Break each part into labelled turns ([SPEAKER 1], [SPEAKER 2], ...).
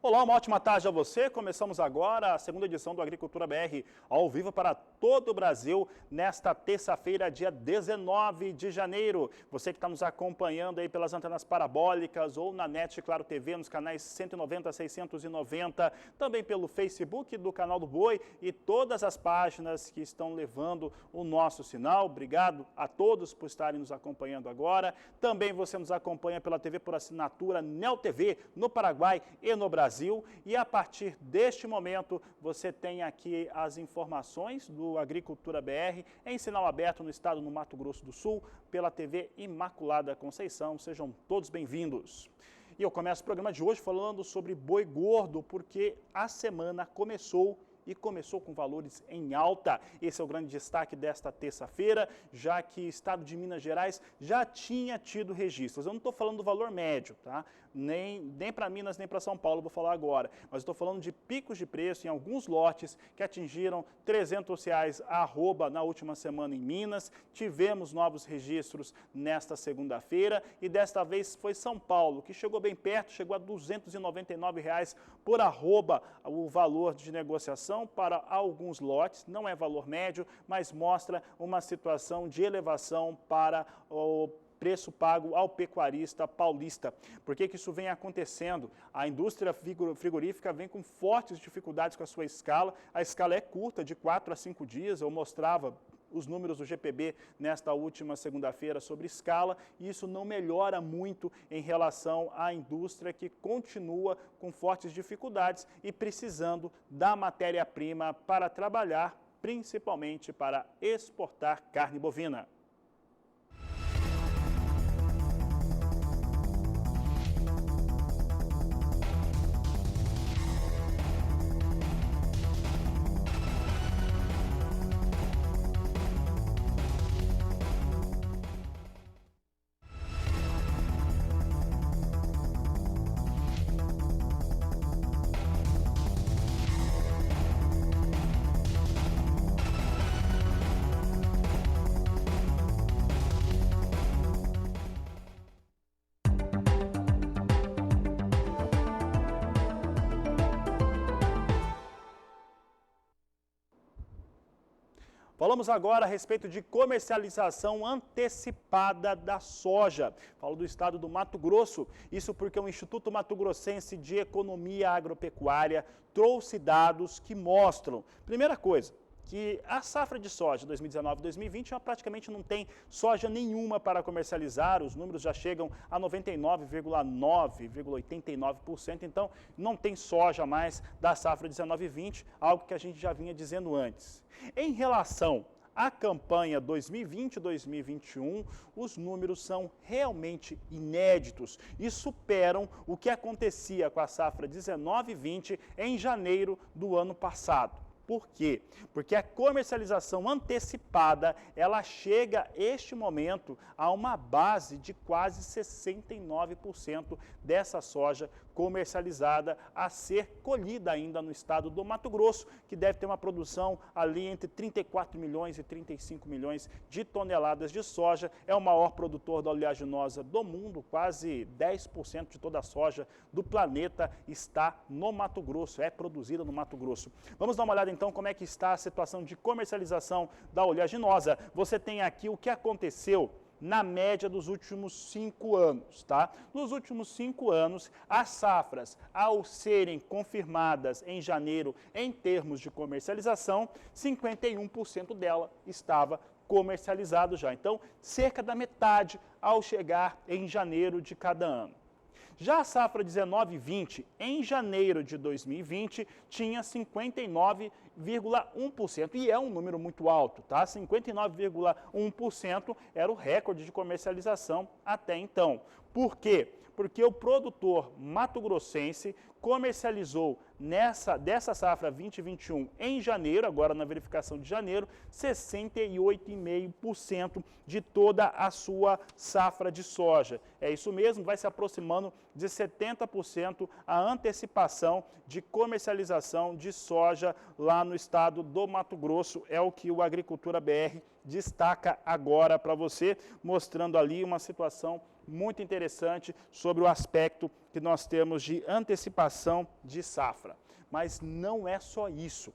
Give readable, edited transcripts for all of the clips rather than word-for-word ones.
[SPEAKER 1] Olá, uma ótima tarde a você. Começamos agora a segunda edição do Agricultura BR, ao vivo para todo o Brasil, nesta terça-feira, dia 19 de janeiro. Você que está nos acompanhando aí pelas antenas parabólicas ou na NET Claro TV, nos canais 190, 690, também pelo Facebook do Canal do Boi e todas as páginas que estão levando o nosso sinal. Obrigado a todos por estarem nos acompanhando agora. Também você nos acompanha pela TV por assinatura Neo TV, no Paraguai e no Brasil. E a partir deste momento você tem aqui as informações do Agricultura BR em sinal aberto no estado do Mato Grosso do Sul pela TV Imaculada Conceição. Sejam todos bem-vindos. E eu começo o programa de hoje falando sobre boi gordo, porque a semana começou com valores em alta. Esse é o grande destaque desta terça-feira, já que o estado de Minas Gerais já tinha tido registros. Eu não estou falando do valor médio, tá? Nem para Minas, nem para São Paulo, vou falar agora. Mas estou falando de picos de preço em alguns lotes que atingiram R$300 a arroba na última semana em Minas. Tivemos novos registros nesta segunda-feira e desta vez foi São Paulo, que chegou bem perto, chegou a R$299 por arroba o valor de negociação para alguns lotes. Não é valor médio, mas mostra uma situação de elevação para o preço pago ao pecuarista paulista. Por que isso vem acontecendo? A indústria frigorífica vem com fortes dificuldades com a sua escala. A escala é curta, de 4 a 5 dias. Eu mostrava os números do GPB nesta última segunda-feira sobre escala, e isso não melhora muito em relação à indústria, que continua com fortes dificuldades e precisando da matéria-prima para trabalhar, principalmente para exportar carne bovina. Falamos agora a respeito de comercialização antecipada da soja. Falo do estado do Mato Grosso, isso porque o Instituto Mato Grossense de Economia Agropecuária trouxe dados que mostram, primeira coisa, que a safra de soja 2019-2020 praticamente não tem soja nenhuma para comercializar. Os números já chegam a 99,9,89%, então não tem soja mais da safra 19-20, algo que a gente já vinha dizendo antes. Em relação à campanha 2020-2021, os números são realmente inéditos e superam o que acontecia com a safra 19-20 em janeiro do ano passado. Por quê? Porque a comercialização antecipada, ela chega, este momento, a uma base de quase 69% dessa soja comercializada a ser colhida ainda no estado do Mato Grosso, que deve ter uma produção ali entre 34 milhões e 35 milhões de toneladas de soja. É o maior produtor da oleaginosa do mundo, quase 10% de toda a soja do planeta está no Mato Grosso, é produzida no Mato Grosso. Vamos dar uma olhada então como é que está a situação de comercialização da oleaginosa. Você tem aqui o que aconteceu na média dos últimos 5 anos, tá? Nos últimos 5 anos, as safras, ao serem confirmadas em janeiro em termos de comercialização, 51% dela estava comercializado já. Então, cerca da metade ao chegar em janeiro de cada ano. Já a safra 19-20, em janeiro de 2020, tinha 59,1%, e é um número muito alto, tá? 59,1% era o recorde de comercialização até então. Por quê? Porque o produtor mato-grossense comercializou dessa safra 2021 em janeiro, agora na verificação de janeiro, 68,5% de toda a sua safra de soja. É isso mesmo, vai se aproximando de 70% a antecipação de comercialização de soja lá no estado do Mato Grosso. É o que o Agricultura BR destaca agora para você, mostrando ali uma situação muito interessante sobre o aspecto que nós temos de antecipação de safra. Mas não é só isso.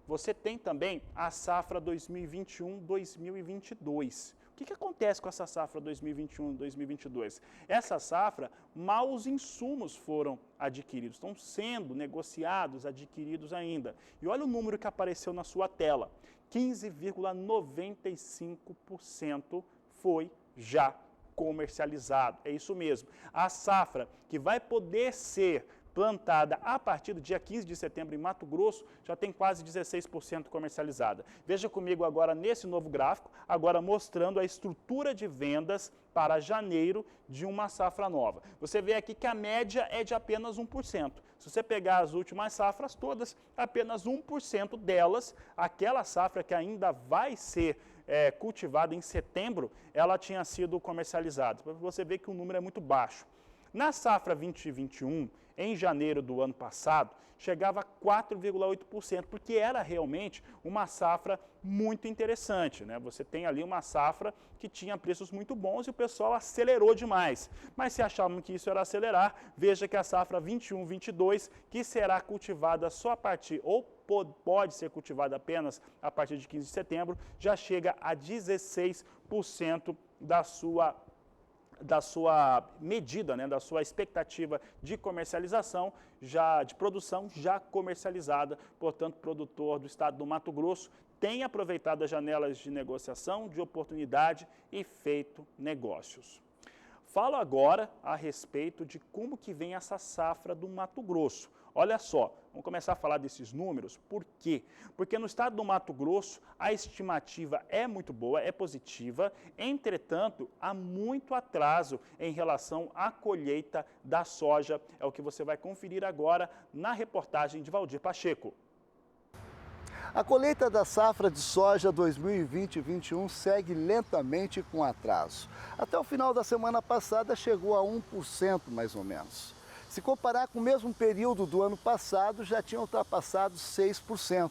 [SPEAKER 1] Você tem também a safra 2021-2022. O que acontece com essa safra 2021-2022? Essa safra, mal os insumos foram adquiridos, estão sendo negociados, adquiridos ainda. E olha o número que apareceu na sua tela, 15,95% foi já comercializado. É isso mesmo. A safra que vai poder ser plantada a partir do dia 15 de setembro em Mato Grosso, já tem quase 16% comercializada. Veja comigo agora nesse novo gráfico, agora mostrando a estrutura de vendas para janeiro de uma safra nova. Você vê aqui que a média é de apenas 1%. Se você pegar as últimas safras todas, apenas 1% delas, aquela safra que ainda vai ser cultivada em setembro, ela tinha sido comercializada. Você vê que o número é muito baixo. Na safra 2021, em janeiro do ano passado, chegava a 4,8%, porque era realmente uma safra muito interessante, né? Você tem ali uma safra que tinha preços muito bons e o pessoal acelerou demais. Mas se achavam que isso era acelerar, veja que a safra 21-22, que será cultivada só a partir, ou pode ser cultivada apenas a partir de 15 de setembro, já chega a 16% da sua medida, né, da sua expectativa de comercialização, de produção já comercializada. Portanto, o produtor do estado do Mato Grosso tem aproveitado as janelas de negociação, de oportunidade e feito negócios. Falo agora a respeito de como que vem essa safra do Mato Grosso. Olha só, vamos começar a falar desses números. Por quê? Porque no estado do Mato Grosso a estimativa é muito boa, é positiva, entretanto, há muito atraso em relação à colheita da soja. É o que você vai conferir agora na reportagem de Valdir Pacheco.
[SPEAKER 2] A colheita da safra de soja 2020-21 segue lentamente com atraso. Até o final da semana passada chegou a 1% mais ou menos. Se comparar com o mesmo período do ano passado, já tinha ultrapassado 6%.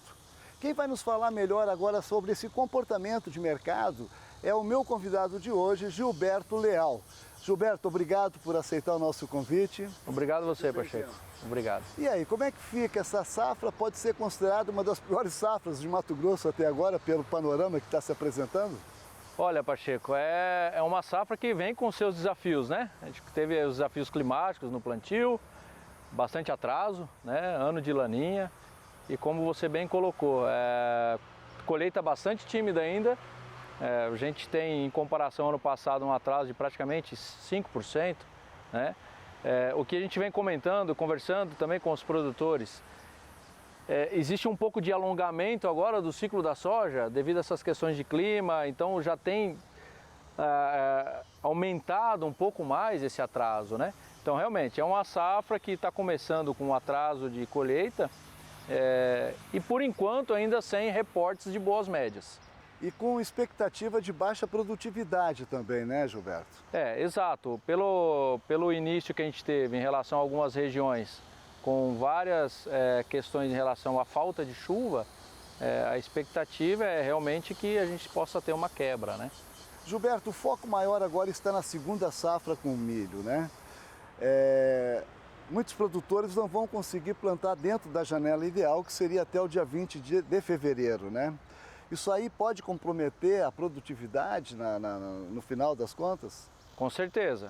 [SPEAKER 2] Quem vai nos falar melhor agora sobre esse comportamento de mercado é o meu convidado de hoje, Gilberto Leal. Gilberto, obrigado por aceitar o nosso convite.
[SPEAKER 3] Obrigado a você, Pacheco. Obrigado.
[SPEAKER 2] E aí, como é que fica essa safra? Pode ser considerada uma das piores safras de Mato Grosso até agora, pelo panorama que está se apresentando?
[SPEAKER 3] Olha, Pacheco, é uma safra que vem com seus desafios, né? A gente teve os desafios climáticos no plantio, bastante atraso, né? Ano de laninha e como você bem colocou, colheita bastante tímida ainda. A gente tem, em comparação ao ano passado, um atraso de praticamente 5%, né? O que a gente vem comentando, conversando também com os produtores, existe um pouco de alongamento agora do ciclo da soja devido a essas questões de clima, então já tem aumentado um pouco mais esse atraso, né? Então realmente é uma safra que está começando com um atraso de colheita e por enquanto ainda sem reportes de boas médias.
[SPEAKER 2] E com expectativa de baixa produtividade também, né, Gilberto?
[SPEAKER 3] Exato. Pelo início que a gente teve em relação a algumas regiões com várias questões em relação à falta de chuva, a expectativa é realmente que a gente possa ter uma quebra, né?
[SPEAKER 2] Gilberto, o foco maior agora está na segunda safra com o milho, né? Muitos produtores não vão conseguir plantar dentro da janela ideal, que seria até o dia 20 de fevereiro, né? Isso aí pode comprometer a produtividade no final das contas?
[SPEAKER 3] Com certeza.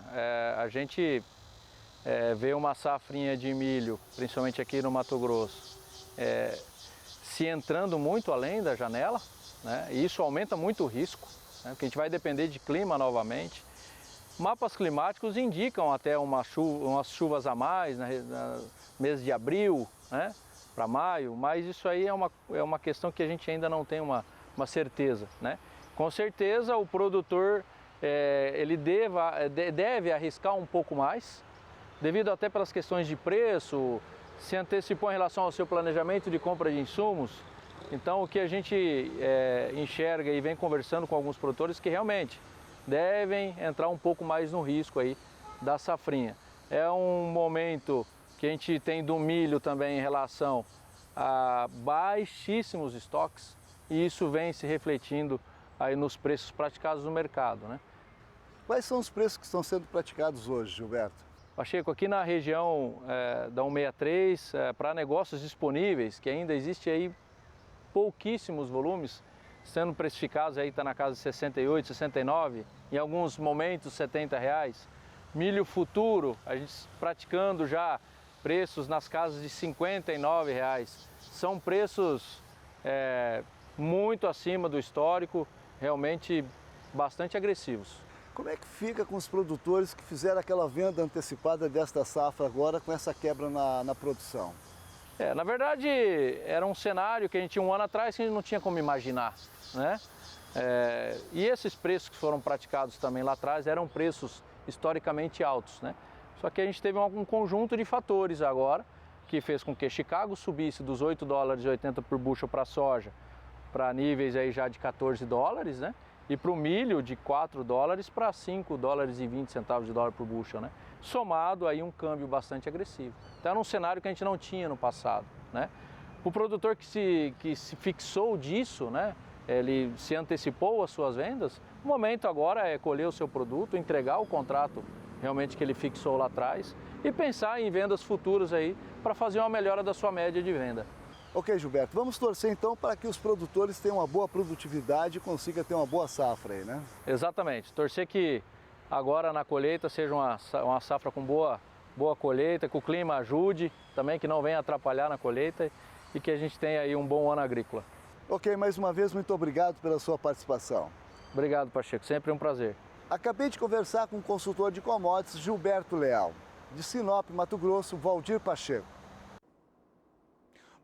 [SPEAKER 3] A gente vê uma safrinha de milho, principalmente aqui no Mato Grosso, se entrando muito além da janela, né? E isso aumenta muito o risco, né? Porque a gente vai depender de clima novamente. Mapas climáticos indicam até umas chuvas a mais no mês de abril, né? Para maio, mas isso aí é uma questão que a gente ainda não tem uma certeza, né? Com certeza o produtor ele deve arriscar um pouco mais, devido até pelas questões de preço, se antecipou em relação ao seu planejamento de compra de insumos. Então o que a gente enxerga e vem conversando com alguns produtores que realmente devem entrar um pouco mais no risco aí da safrinha. É um momento que a gente tem do milho também em relação a baixíssimos estoques e isso vem se refletindo aí nos preços praticados no mercado, né?
[SPEAKER 2] Quais são os preços que estão sendo praticados hoje, Gilberto?
[SPEAKER 3] Pacheco, aqui na região da 163, para negócios disponíveis, que ainda existe aí pouquíssimos volumes, sendo precificados aí, está na casa de 68, 69, em alguns momentos R$70. Milho futuro, a gente praticando já preços nas casas de R$59. São preços muito acima do histórico, realmente bastante agressivos.
[SPEAKER 2] Como é que fica com os produtores que fizeram aquela venda antecipada desta safra agora com essa quebra na produção?
[SPEAKER 3] Na verdade, era um cenário que a gente tinha um ano atrás que a gente não tinha como imaginar, né? E esses preços que foram praticados também lá atrás eram preços historicamente altos, né? Só que a gente teve um conjunto de fatores agora que fez com que Chicago subisse dos $8,80 por bushel para a soja para níveis aí já de $14, né? E para o milho de $4 para $5,20 por bushel, né? Somado aí um câmbio bastante agressivo. Então era um cenário que a gente não tinha no passado, né? O produtor que se fixou disso, né? Ele se antecipou às suas vendas, o momento agora é colher o seu produto, entregar o contrato realmente que ele fixou lá atrás e pensar em vendas futuras aí para fazer uma melhora da sua média de venda.
[SPEAKER 2] Ok, Gilberto, vamos torcer então para que os produtores tenham uma boa produtividade e consigam ter uma boa safra aí, né?
[SPEAKER 3] Exatamente, torcer que agora na colheita seja uma safra com boa colheita, que o clima ajude, também que não venha atrapalhar na colheita e que a gente tenha aí um bom ano agrícola.
[SPEAKER 2] Ok, mais uma vez, muito obrigado pela sua participação.
[SPEAKER 3] Obrigado, Pacheco, sempre um prazer.
[SPEAKER 2] Acabei de conversar com o consultor de commodities Gilberto Leal. De Sinop, Mato Grosso, Valdir Pacheco.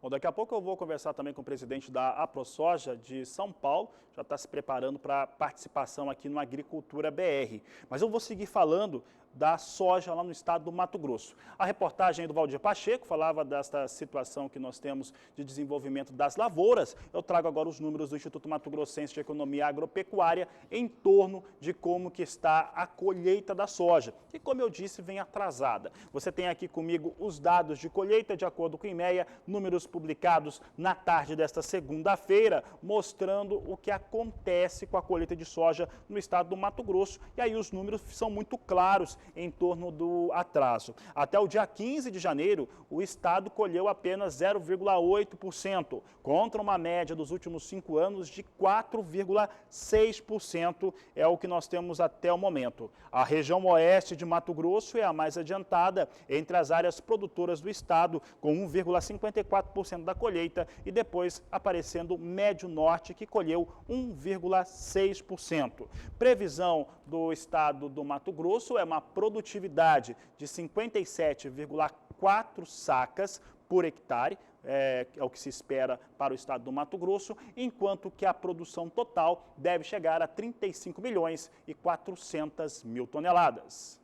[SPEAKER 1] Bom, daqui a pouco eu vou conversar também com o presidente da AproSoja de São Paulo, já está se preparando para participação aqui no Agricultura BR. Mas eu vou seguir falando da soja lá no estado do Mato Grosso. A reportagem do Valdir Pacheco falava desta situação que nós temos de desenvolvimento das lavouras. Eu trago agora os números do Instituto Mato Grossense de Economia Agropecuária em torno de como que está a colheita da soja, que, como eu disse, vem atrasada. Você tem aqui comigo os dados de colheita de acordo com o IMEA, números publicados na tarde desta segunda-feira, mostrando o que acontece com a colheita de soja no estado do Mato Grosso. E aí os números são muito claros em torno do atraso. Até o dia 15 de janeiro, o estado colheu apenas 0,8%, contra uma média dos últimos 5 anos de 4,6%, é o que nós temos até o momento. A região oeste de Mato Grosso é a mais adiantada entre as áreas produtoras do estado, com 1,54% da colheita, e depois aparecendo o Médio Norte, que colheu 1,6%. Previsão do estado do Mato Grosso é uma produtividade de 57,4 sacas por hectare, é o que se espera para o estado do Mato Grosso, enquanto que a produção total deve chegar a 35.400.000 toneladas.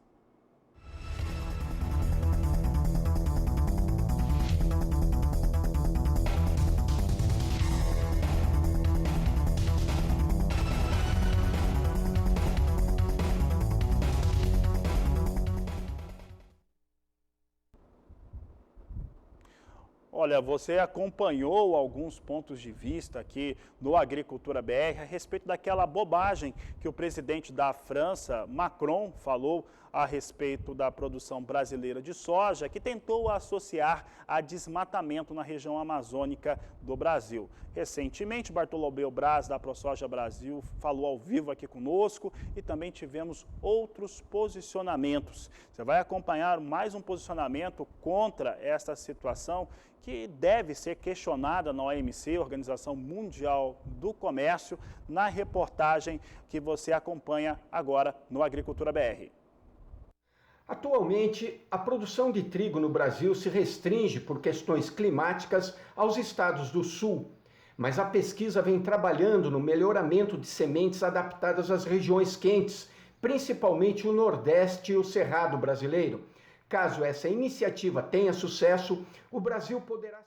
[SPEAKER 1] Olha, você acompanhou alguns pontos de vista aqui no Agricultura BR a respeito daquela bobagem que o presidente da França, Macron, falou a respeito da produção brasileira de soja, que tentou associar a desmatamento na região amazônica do Brasil. Recentemente, Bartolomeu Braz, da AproSoja Brasil, falou ao vivo aqui conosco e também tivemos outros posicionamentos. Você vai acompanhar mais um posicionamento contra esta situação que deve ser questionada na OMC, Organização Mundial do Comércio, na reportagem que você acompanha agora no Agricultura BR.
[SPEAKER 4] Atualmente, a produção de trigo no Brasil se restringe por questões climáticas aos estados do sul, mas a pesquisa vem trabalhando no melhoramento de sementes adaptadas às regiões quentes, principalmente o Nordeste e o Cerrado brasileiro. Caso essa iniciativa tenha sucesso, o Brasil poderá...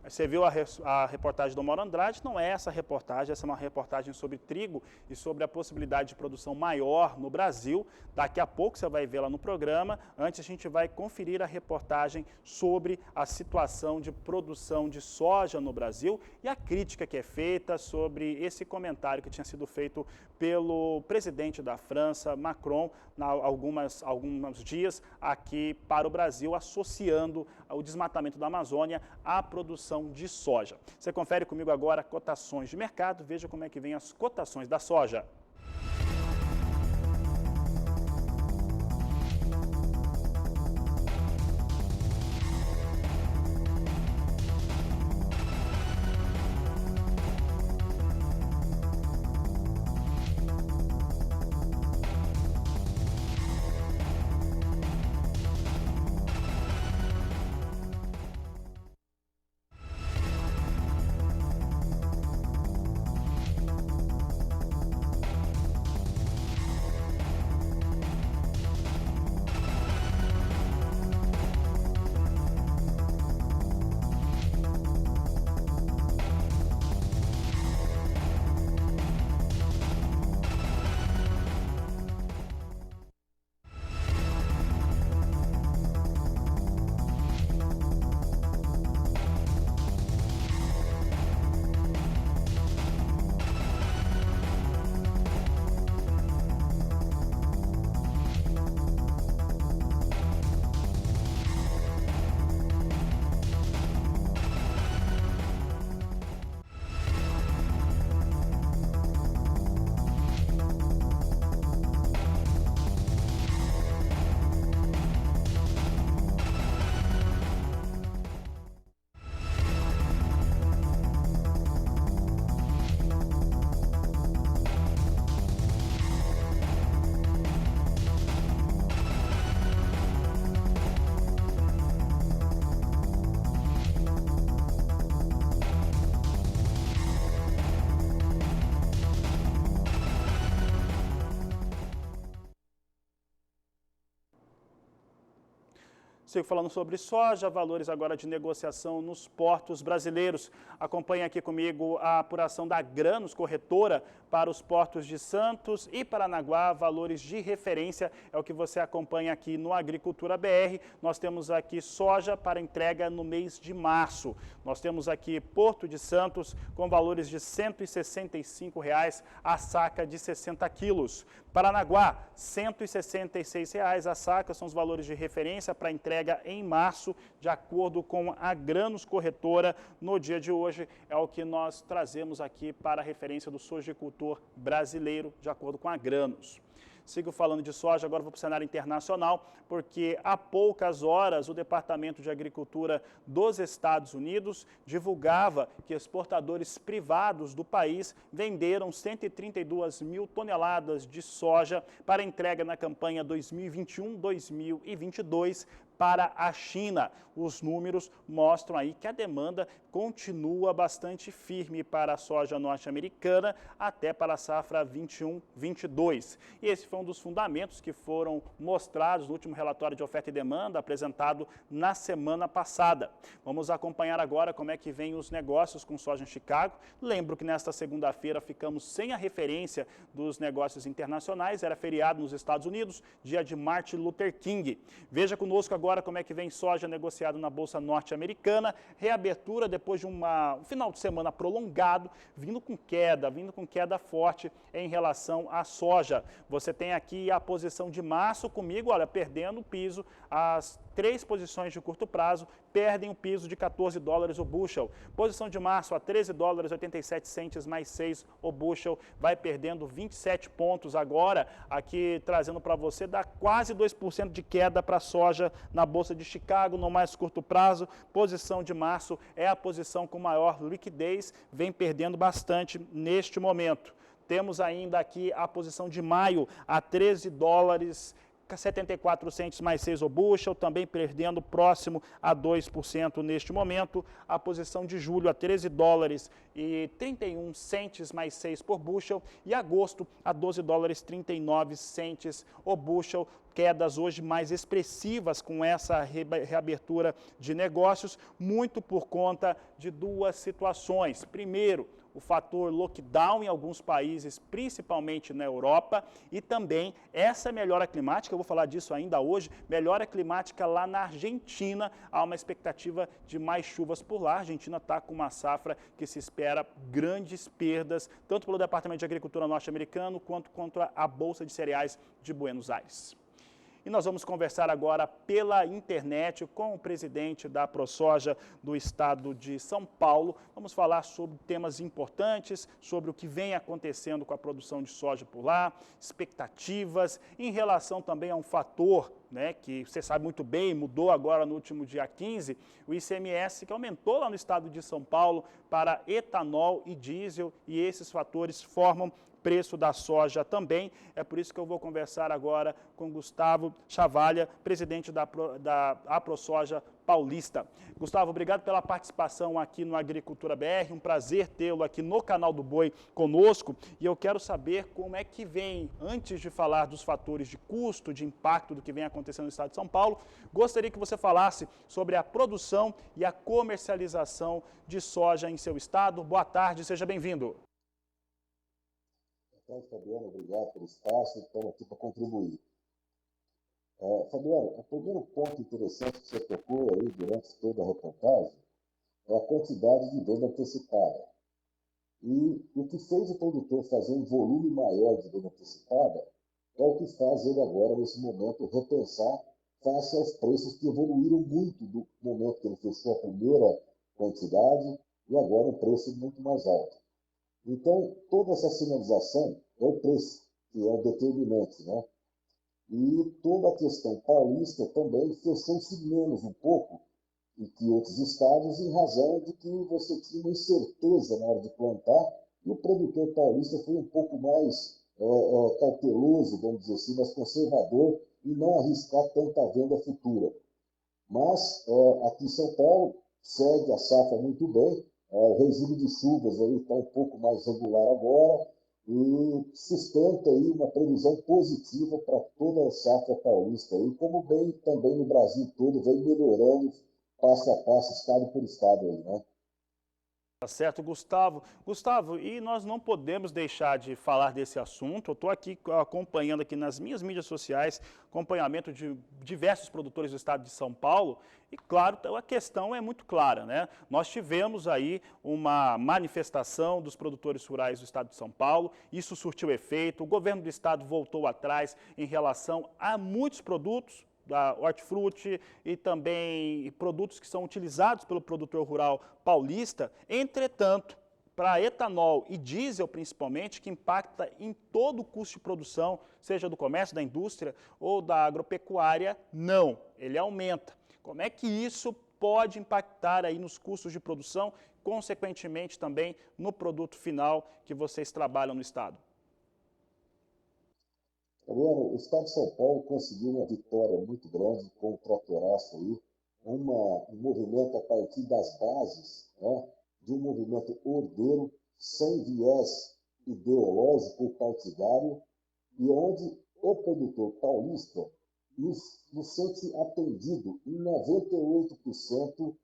[SPEAKER 1] Você viu a reportagem do Mauro Andrade, não é essa reportagem, essa é uma reportagem sobre trigo e sobre a possibilidade de produção maior no Brasil. Daqui a pouco você vai vê-la no programa. Antes a gente vai conferir a reportagem sobre a situação de produção de soja no Brasil e a crítica que é feita sobre esse comentário que tinha sido feito pelo presidente da França, Macron, há alguns dias aqui para o Brasil, associando o desmatamento da Amazônia à produção de soja. Você confere comigo agora cotações de mercado, veja como é que vem as cotações da soja. Sigo falando sobre soja, valores agora de negociação nos portos brasileiros. Acompanhe aqui comigo a apuração da Grãos Corretora para os portos de Santos e Paranaguá, valores de referência, é o que você acompanha aqui no Agricultura BR. Nós temos aqui soja para entrega no mês de março. Nós temos aqui Porto de Santos com valores de R$ 165 a saca de 60 quilos. Paranaguá, R$ 166 a saca, são os valores de referência para entrega em março, de acordo com a Grãos Corretora. No dia de hoje é o que nós trazemos aqui para a referência do sojicultor brasileiro, de acordo com a Grãos. Sigo falando de soja, agora vou para o cenário internacional, porque há poucas horas o Departamento de Agricultura dos Estados Unidos divulgava que exportadores privados do país venderam 132 mil toneladas de soja para entrega na campanha 2021-2022 para a China. Os números mostram aí que a demanda continua bastante firme para a soja norte-americana até para a safra 21-22. E esse foi um dos fundamentos que foram mostrados no último relatório de oferta e demanda apresentado na semana passada. Vamos acompanhar agora como é que vem os negócios com soja em Chicago. Lembro que nesta segunda-feira ficamos sem a referência dos negócios internacionais, era feriado nos Estados Unidos, dia de Martin Luther King. Veja conosco agora como é que vem soja negociado na Bolsa Norte-Americana, reabertura depois de um final de semana prolongado, vindo com queda forte em relação à soja. Você tem aqui a posição de março comigo, olha, perdendo o piso, as três posições de curto prazo perdem o piso de $14 o bushel. Posição de março a $13,87 mais 6 o bushel, vai perdendo 27 pontos agora, aqui trazendo para você, dá quase 2% de queda para a soja na Bolsa de Chicago, no mais curto prazo. Posição de março é a posição com maior liquidez, vem perdendo bastante neste momento. Temos ainda aqui a posição de maio a $13,00 74 centes mais 6 o bushel, também perdendo próximo a 2% neste momento. A posição de julho a 13 dólares e 31 centes mais 6 por bushel e agosto a 12 dólares 39 centes o bushel. Quedas hoje mais expressivas com essa reabertura de negócios, muito por conta de duas situações. Primeiro, o fator lockdown em alguns países, principalmente na Europa, e também essa melhora climática, eu vou falar disso ainda hoje, melhora climática lá na Argentina, há uma expectativa de mais chuvas por lá. A Argentina está com uma safra que se espera grandes perdas, tanto pelo Departamento de Agricultura norte-americano, quanto contra a Bolsa de Cereais de Buenos Aires. E nós vamos conversar agora pela internet com o presidente da ProSoja do estado de São Paulo. Vamos falar sobre temas importantes, sobre o que vem acontecendo com a produção de soja por lá, expectativas, em relação também a um fator, né, que você sabe muito bem, mudou agora no último dia 15, o ICMS, que aumentou lá no estado de São Paulo para etanol e diesel, e esses fatores formam preço da soja também. É por isso que eu vou conversar agora com Gustavo Chavalha, presidente da ProSoja Paulista. Gustavo, obrigado pela participação aqui no Agricultura BR, um prazer tê-lo aqui no canal do Boi conosco, e eu quero saber como é que vem, antes de falar dos fatores de custo, de impacto do que vem acontecendo no estado de São Paulo, gostaria que você falasse sobre a produção e a comercialização de soja em seu estado. Boa tarde, seja bem-vindo.
[SPEAKER 5] Então, Fabiano, obrigado pelo espaço, estamos aqui para contribuir. Fabiano, o primeiro ponto interessante que você tocou aí durante toda a reportagem é a quantidade de venda antecipada. E o que fez o produtor fazer um volume maior de venda antecipada é o que faz ele agora, nesse momento, repensar face aos preços que evoluíram muito do momento que ele fechou a primeira quantidade e agora um preço muito mais alto. Então, toda essa sinalização é o preço, que é o determinante, né? E toda a questão paulista também fechou-se menos um pouco do que outros estados, em razão de que você tinha uma incerteza na hora de plantar, e o produtor paulista foi um pouco mais cauteloso, vamos dizer assim, mais conservador, e não arriscar tanta venda futura. Mas aqui em São Paulo segue a safra muito bem. O regime de chuvas está um pouco mais regular agora e sustenta aí uma previsão positiva para toda a safra paulista, aí, como bem também no Brasil todo, vem melhorando passo a passo, estado por estado aí, né?
[SPEAKER 1] Tá certo, Gustavo. Gustavo, e nós não podemos deixar de falar desse assunto. Eu estou aqui acompanhando aqui nas minhas mídias sociais, acompanhamento de diversos produtores do estado de São Paulo, e claro, a questão é muito clara, né? Nós tivemos aí uma manifestação dos produtores rurais do estado de São Paulo, isso surtiu efeito, o governo do estado voltou atrás em relação a muitos produtos, da hortifruti e também produtos que são utilizados pelo produtor rural paulista. Entretanto, para etanol e diesel principalmente, que impacta em todo o custo de produção, seja do comércio, da indústria ou da agropecuária, não, ele aumenta. Como é que isso pode impactar aí nos custos de produção, consequentemente também no produto final que vocês trabalham no estado?
[SPEAKER 5] O estado de São Paulo conseguiu uma vitória muito grande com o tratoraço aí, um movimento a partir das bases, né, de um movimento ordeiro, sem viés ideológico ou partidário, e onde o produtor paulista nos sente atendido em 98%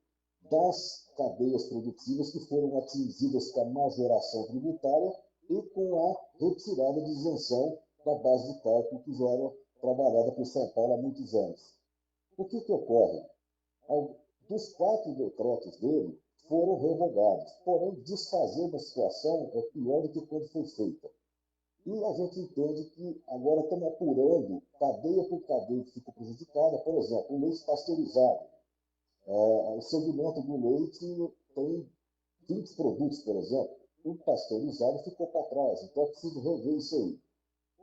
[SPEAKER 5] das cadeias produtivas que foram atingidas com a majoração tributária e com a retirada de isenção da base de cálculo que já era trabalhada por São Paulo há muitos anos. O que ocorre? Dos 4 decretos dele, foram revogados. Porém, desfazer uma situação é pior do que quando foi feita. E a gente entende que agora estamos apurando cadeia por cadeia que ficou prejudicada. Por exemplo, o leite pasteurizado. O segmento do leite tem 20 produtos, por exemplo. O pasteurizado ficou para trás. Então, é preciso rever isso aí.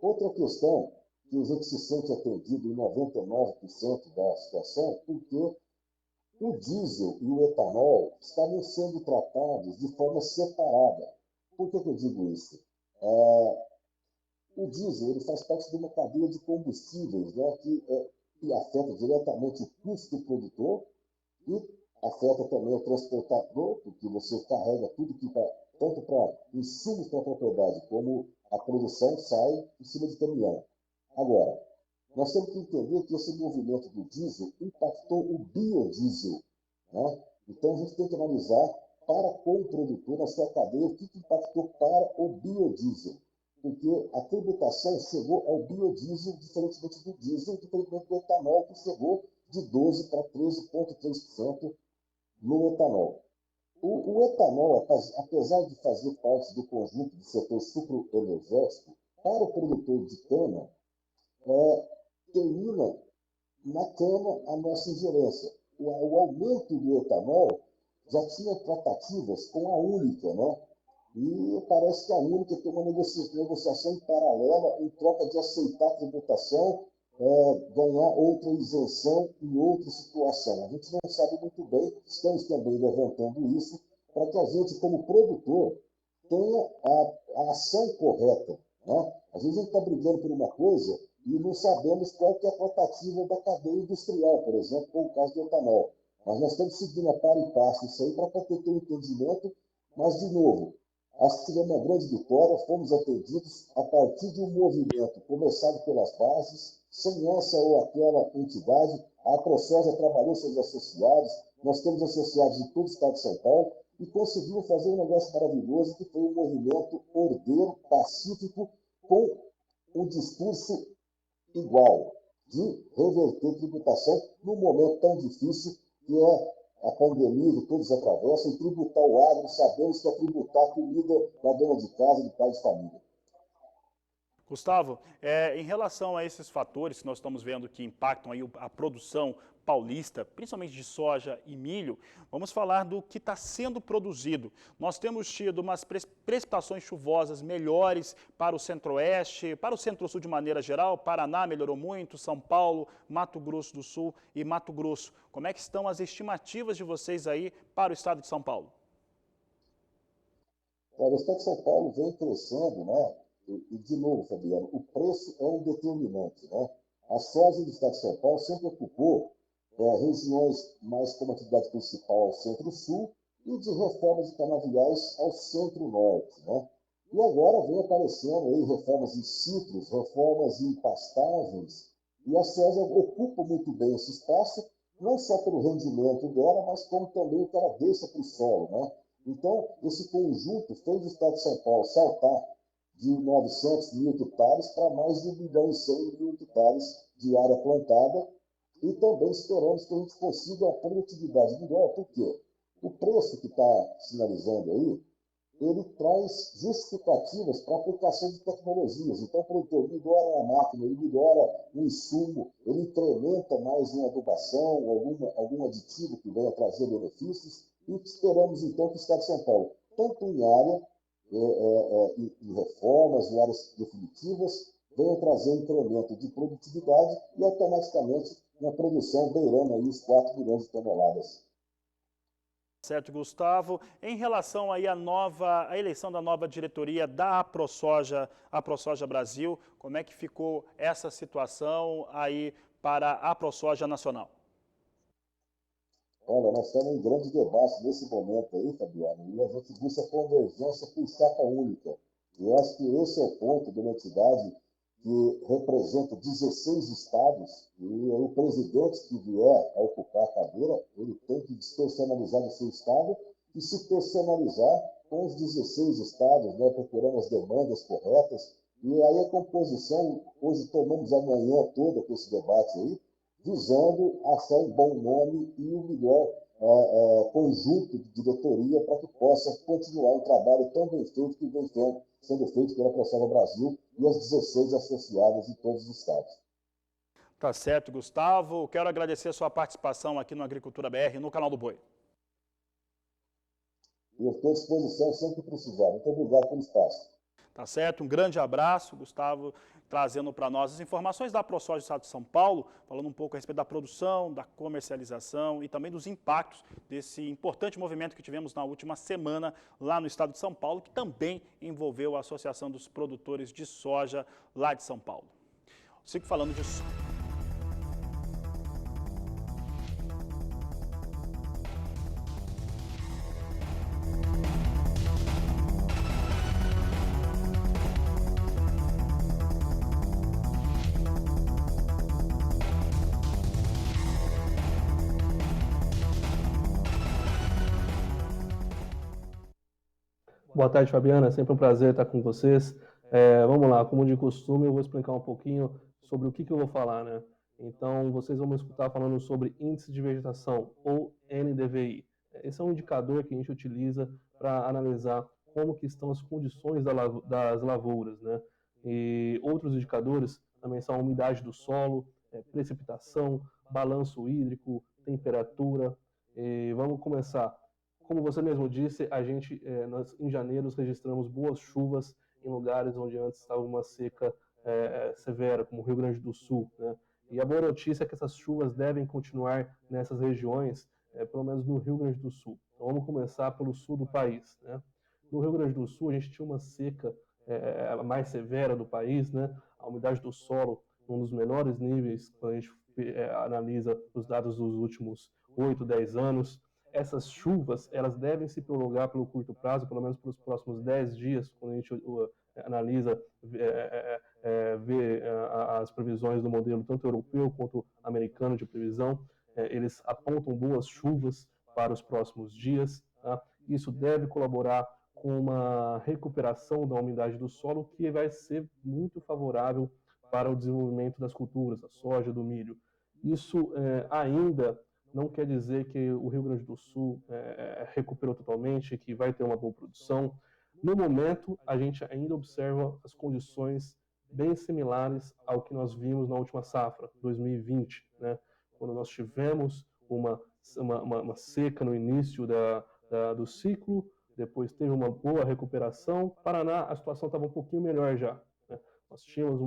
[SPEAKER 5] Outra questão que a gente se sente atendido em 99% da situação, porque o diesel e o etanol estavam sendo tratados de forma separada. Por que eu digo isso? O diesel ele faz parte de uma cadeia de combustíveis, né, que afeta diretamente o custo do produtor e afeta também o transportador, porque você carrega tudo que tanto para insumos para a propriedade como a produção sai em cima de caminhão. Agora, nós temos que entender que esse movimento do diesel impactou o biodiesel, né? Então a gente tem que analisar para com o produtor na sua cadeia o que impactou para o biodiesel. Porque a tributação chegou ao biodiesel, diferentemente do diesel, diferentemente do etanol, que chegou de 12% para 13,3% no etanol. O etanol, apesar de fazer parte do conjunto do setor sucroenergético, para o produtor de cana, termina na cana a nossa ingerência. O aumento do etanol já tinha tratativas com a Única, né? E parece que a Única tem uma negociação em paralela em troca de aceitar a tributação, ganhar outra isenção em outra situação. A gente não sabe muito bem, estamos também levantando isso, para que a gente, como produtor, tenha a ação correta, né? Às vezes a gente está brigando por uma coisa e não sabemos qual que é a tratativa da cadeia industrial, por exemplo, como o caso do etanol. Mas nós estamos seguindo a par e passo isso aí para ter um entendimento, mas, de novo, acho que tivemos uma grande vitória, fomos atendidos a partir de um movimento começado pelas bases, sem essa ou aquela entidade. A ProSoja trabalhou seus associados, nós temos associados de todo o estado de São Paulo, e conseguiu fazer um negócio maravilhoso, que foi um movimento ordeiro, pacífico, com um discurso igual, de reverter tributação num momento tão difícil que é a pandemia que todos atravessam, e tributar o agro, sabemos que é tributar a comida da dona de casa, do pai de família.
[SPEAKER 1] Gustavo, em relação a esses fatores que nós estamos vendo que impactam aí a produção paulista, principalmente de soja e milho, vamos falar do que está sendo produzido. Nós temos tido umas precipitações chuvosas melhores para o centro-oeste, para o centro-sul de maneira geral. Paraná melhorou muito, São Paulo, Mato Grosso do Sul e Mato Grosso. Como é que estão as estimativas de vocês aí para o estado de São Paulo?
[SPEAKER 5] O estado de São Paulo vem crescendo, né? E, de novo, Fabiano, o preço é um determinante, né? A soja do estado de São Paulo sempre ocupou regiões mais como atividade principal ao centro-sul e de reformas de canaviais ao centro-norte, né? E agora vem aparecendo aí reformas em citros, reformas em pastagens, e a soja ocupa muito bem esse espaço, não só pelo rendimento dela, mas como também o que ela deixa para o solo, né? Então, esse conjunto fez o estado de São Paulo saltar de 900 mil hectares para mais de 1 milhão e 100 mil hectares de área plantada, e também esperamos que a gente consiga uma produtividade melhor, porque o preço que está sinalizando aí, ele traz justificativas para a aplicação de tecnologias. Então, o produtor melhora a máquina, ele melhora o insumo, ele incrementa mais em adubação, algum aditivo que venha trazer benefícios, e esperamos, então, que o estado de São Paulo, tanto em área, em reformas, em áreas definitivas, venha trazer um incremento de produtividade e, automaticamente, uma produção beirando aí os 4 milhões de toneladas.
[SPEAKER 1] Certo, Gustavo. Em relação aí à eleição da nova diretoria da ProSoja, a ProSoja Brasil, como é que ficou essa situação aí para a ProSoja Nacional?
[SPEAKER 5] Olha, nós estamos em grande debate nesse momento aí, Fabiano, e a gente busca convergência por chapa única. E eu acho que esse é o ponto de uma entidade que representa 16 estados, e o presidente que vier a ocupar a cadeira, ele tem que despersonalizar o seu estado e se personalizar com os 16 estados, né, procurando as demandas corretas. E aí a composição, hoje tomamos a manhã toda com esse debate aí, visando achar um bom nome e o melhor conjunto de diretoria para que possa continuar o trabalho tão bem feito que vem sendo feito pela ProSoja Brasil e as 16 associadas em todos os estados.
[SPEAKER 1] Tá certo, Gustavo. Quero agradecer a sua participação aqui no Agricultura BR, no canal do Boi.
[SPEAKER 5] Eu estou à disposição sempre que precisar. Muito obrigado pelo espaço.
[SPEAKER 1] Tá certo? Um grande abraço, Gustavo, trazendo para nós as informações da ProSoja do Estado de São Paulo, falando um pouco a respeito da produção, da comercialização e também dos impactos desse importante movimento que tivemos na última semana lá no Estado de São Paulo, que também envolveu a Associação dos Produtores de Soja lá de São Paulo. Sigo falando disso.
[SPEAKER 6] Boa tarde, Fabiana. É sempre um prazer estar com vocês. Vamos lá, como de costume, eu vou explicar um pouquinho sobre o que eu vou falar, né? Então, vocês vão me escutar falando sobre índice de vegetação, ou NDVI. Esse é um indicador que a gente utiliza para analisar como que estão as condições das lavouras, né? E outros indicadores também são a umidade do solo, precipitação, balanço hídrico, temperatura. E vamos começar. Como você mesmo disse, nós em janeiro registramos boas chuvas em lugares onde antes estava uma seca severa, como o Rio Grande do Sul, né? E a boa notícia é que essas chuvas devem continuar nessas regiões, pelo menos no Rio Grande do Sul. Então vamos começar pelo sul do país, né? No Rio Grande do Sul a gente tinha uma seca mais severa do país, né? A umidade do solo um dos menores níveis quando a gente analisa os dados dos últimos 8, 10 anos. Essas chuvas, elas devem se prolongar pelo curto prazo, pelo menos pelos próximos 10 dias, quando a gente analisa, vê as previsões do modelo tanto europeu quanto americano de previsão. Eles apontam boas chuvas para os próximos dias. Tá? Isso deve colaborar com uma recuperação da umidade do solo, que vai ser muito favorável para o desenvolvimento das culturas, da soja, do milho. Isso ainda não quer dizer que o Rio Grande do Sul recuperou totalmente, que vai ter uma boa produção. No momento, a gente ainda observa as condições bem similares ao que nós vimos na última safra, 2020, né? Quando nós tivemos uma seca no início do ciclo, depois teve uma boa recuperação. Paraná, a situação estava um pouquinho melhor já, né? Nós tínhamos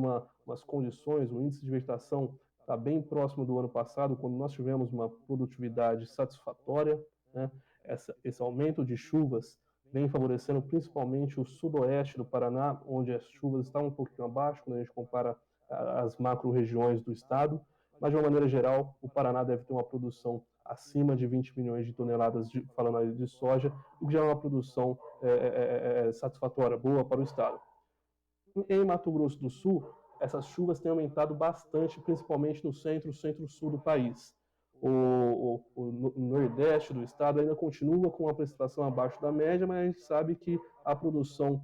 [SPEAKER 6] umas condições, um índice de vegetação está bem próximo do ano passado, quando nós tivemos uma produtividade satisfatória, né? Esse aumento de chuvas vem favorecendo principalmente o sudoeste do Paraná, onde as chuvas estavam um pouquinho abaixo, quando a gente compara as macro-regiões do estado, mas de uma maneira geral, o Paraná deve ter uma produção acima de 20 milhões de toneladas, falando aí de soja, o que já é uma produção satisfatória, boa para o estado. Em Mato Grosso do Sul, essas chuvas têm aumentado bastante, principalmente no centro-sul do país. O nordeste do estado ainda continua com uma precipitação abaixo da média, mas a gente sabe que a produção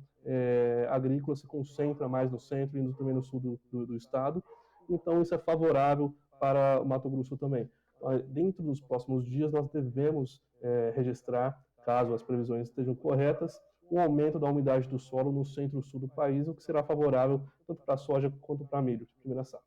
[SPEAKER 6] agrícola se concentra mais no centro e também no sul do estado. Então, isso é favorável para o Mato Grosso também. Então, dentro dos próximos dias, nós devemos registrar, caso as previsões estejam corretas, um aumento da umidade do solo no centro-sul do país, o que será favorável tanto para a soja quanto para milho, de primeira safra.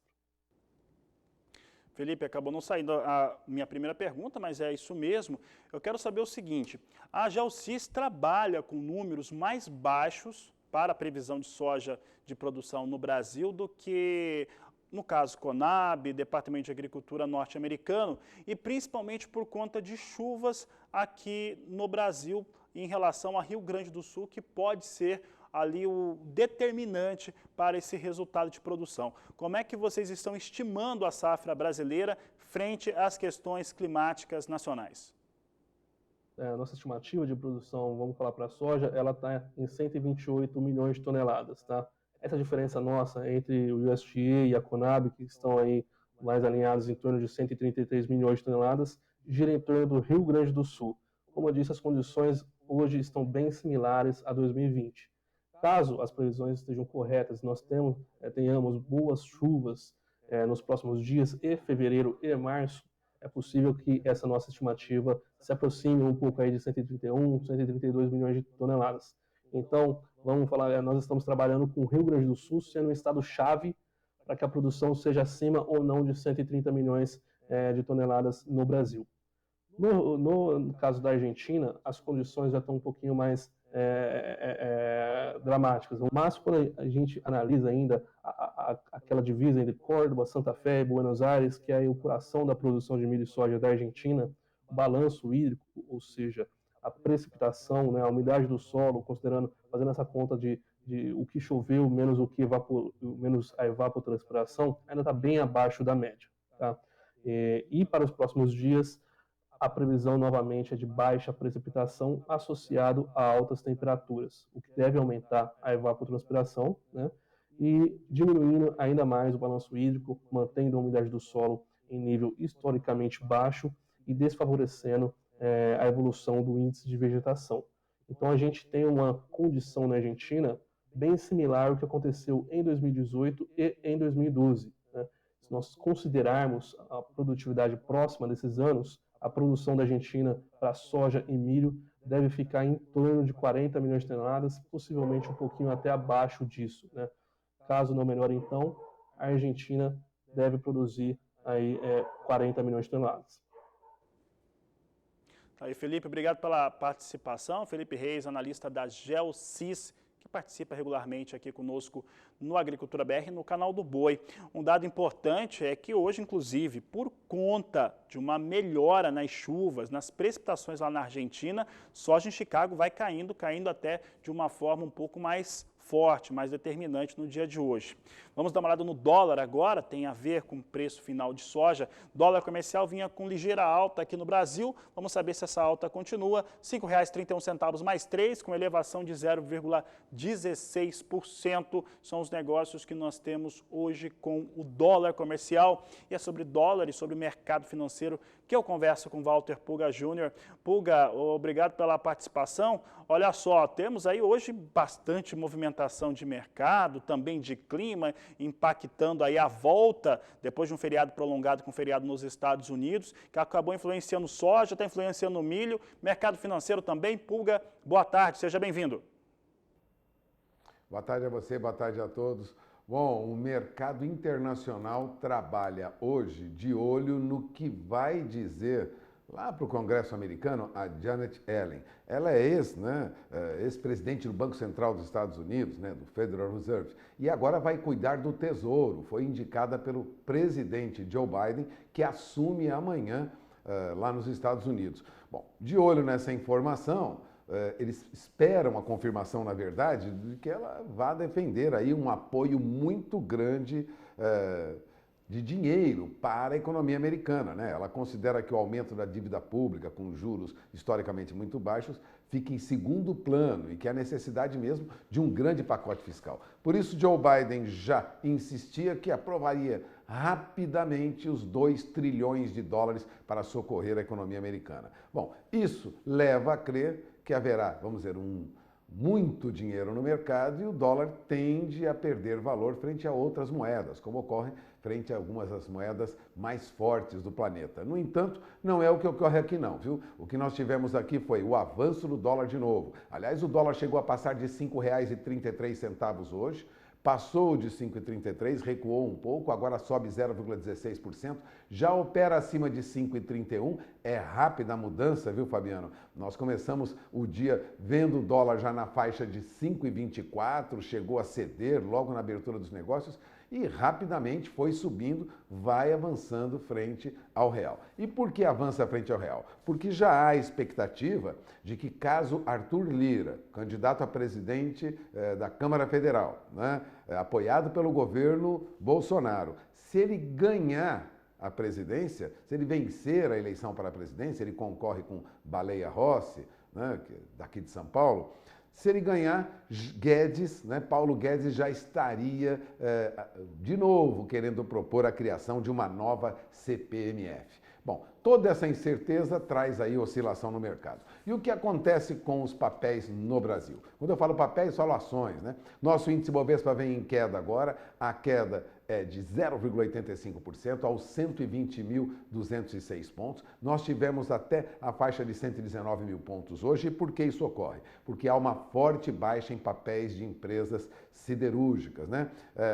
[SPEAKER 1] Felipe, acabou não saindo a minha primeira pergunta, mas é isso mesmo. Eu quero saber o seguinte, a Jalcis trabalha com números mais baixos para a previsão de soja de produção no Brasil do que, no caso, Conab, Departamento de Agricultura norte-americano, e principalmente por conta de chuvas aqui no Brasil, em relação a Rio Grande do Sul, que pode ser ali o determinante para esse resultado de produção. Como é que vocês estão estimando a safra brasileira frente às questões climáticas nacionais?
[SPEAKER 6] A nossa estimativa de produção, vamos falar para a soja, ela está em 128 milhões de toneladas, tá? Essa diferença nossa entre o USDA e a Conab, que estão aí mais alinhados em torno de 133 milhões de toneladas, gira em torno do Rio Grande do Sul. Como eu disse, as condições hoje estão bem similares a 2020. Caso as previsões estejam corretas, nós tenhamos boas chuvas nos próximos dias, e fevereiro e março, é possível que essa nossa estimativa se aproxime um pouco aí de 131, 132 milhões de toneladas. Então, vamos falar, nós estamos trabalhando com o Rio Grande do Sul sendo um estado-chave para que a produção seja acima ou não de 130 milhões de toneladas no Brasil. No caso da Argentina, as condições já estão um pouquinho mais dramáticas. Mas quando a gente analisa ainda aquela divisa entre Córdoba, Santa Fé e Buenos Aires, que é a equação da produção de milho e soja da Argentina, o balanço hídrico, ou seja, a precipitação, né, a umidade do solo, fazendo essa conta de o que choveu menos menos a evapotranspiração, ainda está bem abaixo da média. Tá? E para os próximos dias, a previsão novamente é de baixa precipitação associado a altas temperaturas, o que deve aumentar a evapotranspiração, né? E diminuindo ainda mais o balanço hídrico, mantendo a umidade do solo em nível historicamente baixo e desfavorecendo a evolução do índice de vegetação. Então a gente tem uma condição na Argentina bem similar ao que aconteceu em 2018 e em 2012. Né? Se nós considerarmos a produtividade próxima desses anos, a produção da Argentina para soja e milho deve ficar em torno de 40 milhões de toneladas, possivelmente um pouquinho até abaixo disso. Né? Caso não melhore, então, a Argentina deve produzir aí 40 milhões de toneladas.
[SPEAKER 1] Aí, Felipe, obrigado pela participação. Felipe Reis, analista da Geosys, que participa regularmente aqui conosco no Agricultura BR, no canal do Boi. Um dado importante é que hoje, inclusive, por conta de uma melhora nas chuvas, nas precipitações lá na Argentina, soja em Chicago vai caindo até de uma forma um pouco mais forte, mais determinante no dia de hoje. Vamos dar uma olhada no dólar agora, tem a ver com o preço final de soja. Dólar comercial vinha com ligeira alta aqui no Brasil, vamos saber se essa alta continua. R$ 5,31 mais 3, com elevação de 0,16%. São os negócios que nós temos hoje com o dólar comercial. E é sobre dólar e sobre mercado financeiro que eu converso com Walter Pulga Júnior. Pulga, obrigado pela participação. Olha só, temos aí hoje bastante movimentação de mercado, também de clima, impactando aí a volta, depois de um feriado prolongado com feriado nos Estados Unidos, que acabou influenciando soja, está influenciando milho, mercado financeiro também. Pulga, boa tarde, seja bem-vindo.
[SPEAKER 7] Boa tarde a você, boa tarde a todos. Bom, o mercado internacional trabalha hoje de olho no que vai dizer lá para o Congresso americano a Janet Yellen. Ela é ex-presidente do Banco Central dos Estados Unidos, né, do Federal Reserve, e agora vai cuidar do Tesouro. Foi indicada pelo presidente Joe Biden, que assume amanhã lá nos Estados Unidos. Bom, de olho nessa informação, eles esperam a confirmação, na verdade, de que ela vá defender aí um apoio muito grande de dinheiro para a economia americana, né? Ela considera que o aumento da dívida pública, com juros historicamente muito baixos, fica em segundo plano e que há necessidade mesmo de um grande pacote fiscal. Por isso, Joe Biden já insistia que aprovaria rapidamente os 2 trilhões de dólares para socorrer a economia americana. Bom, isso leva a crer que haverá, vamos dizer, muito dinheiro no mercado e o dólar tende a perder valor frente a outras moedas, como ocorre frente a algumas das moedas mais fortes do planeta. No entanto, não é o que ocorre aqui não, viu? O que nós tivemos aqui foi o avanço do dólar de novo. Aliás, o dólar chegou a passar de R$ 5,33 hoje, passou de 5,33, recuou um pouco, agora sobe 0,16%, já opera acima de 5,31, é rápida a mudança, viu, Fabiano? Nós começamos o dia vendo o dólar já na faixa de 5,24, chegou a ceder logo na abertura dos negócios e rapidamente foi subindo, vai avançando frente ao real. E por que avança frente ao real? Porque já há expectativa de que caso Arthur Lira, candidato a presidente da Câmara Federal, né, apoiado pelo governo Bolsonaro, se ele ganhar a presidência, se ele vencer a eleição para a presidência, ele concorre com Baleia Rossi, né, daqui de São Paulo. Se ele ganhar, Guedes, né, Paulo Guedes já estaria de novo querendo propor a criação de uma nova CPMF. Bom, toda essa incerteza traz aí oscilação no mercado. E o que acontece com os papéis no Brasil? Quando eu falo papéis, falo ações, né? Nosso índice Bovespa vem em queda agora, a queda é de 0,85% aos 120.206 pontos. Nós tivemos até a faixa de 119 mil pontos hoje. E por que isso ocorre? Porque há uma forte baixa em papéis de empresas siderúrgicas, né?